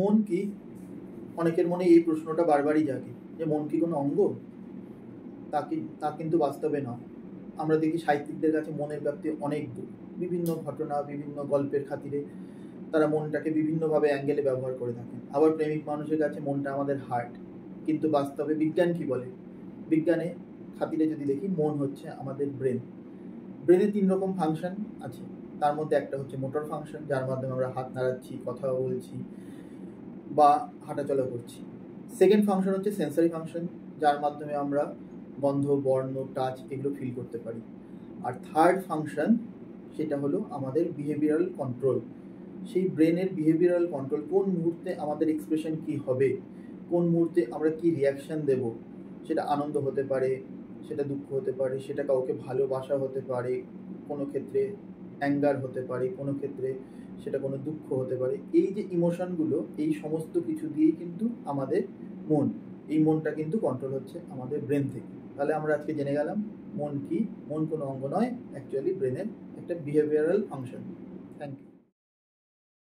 মন কি? অনেকের মনে এই প্রশ্নটা বারবারই জাগে যে মন কি কোনো অঙ্গ? তা কিন্তু বাস্তবে নয়। আমরা দেখি সাহিত্যিকদের কাছে মনের ব্যাপ্তি অনেক দূর। বিভিন্ন ঘটনা, বিভিন্ন গল্পের খাতিরে তারা মনটাকে বিভিন্নভাবে অ্যাঙ্গেলে ব্যবহার করে থাকেন। আবার প্রেমিক মানুষের কাছে মনটা আমাদের হার্ট। কিন্তু বাস্তবে বিজ্ঞান কি বলে? বিজ্ঞানে খাতিরে যদি দেখি, মন হচ্ছে আমাদের ব্রেন। ব্রেনে ৩ রকম ফাংশন আছে। তার মধ্যে একটা হচ্ছে মোটর ফাংশন, যার মাধ্যমে আমরা হাত নাড়াচ্ছি, কথা বলছি বা হাঁটাচলা করছি। সেকেন্ড ফাংশন হচ্ছে সেন্সরি ফাংশন, যার মাধ্যমে আমরা গন্ধ, বর্ণ, টাচ এগুলো ফিল করতে পারি। আর থার্ড ফাংশন, সেটা হলো আমাদের বিহেভিয়ারাল কন্ট্রোল। সেই ব্রেনের বিহেভিয়ারাল কন্ট্রোল, কোন মুহূর্তে আমাদের এক্সপ্রেশন কি হবে, কোন মুহূর্তে আমরা কি রিয়াকশন দেব, সেটা আনন্দ হতে পারে, সেটা দুঃখ হতে পারে, সেটা কাউকে ভালোবাসা হতে পারে, কোনো ক্ষেত্রে অ্যাঙ্গার হতে পারে, কোনো ক্ষেত্রে সেটা কোনো দুঃখ হতে পারে। এই যে ইমোশনগুলো, এই সমস্ত কিছু দিয়েই কিন্তু আমাদের মন, এই মনটা কিন্তু কন্ট্রোল হচ্ছে আমাদের ব্রেন থেকে। তাহলে আমরা আজকে জেনে গেলাম মন কি। মন কোনো অঙ্গ নয়, অ্যাকচুয়ালি ব্রেনের একটা বিহেভিয়ারাল ফাংশন। Thank you.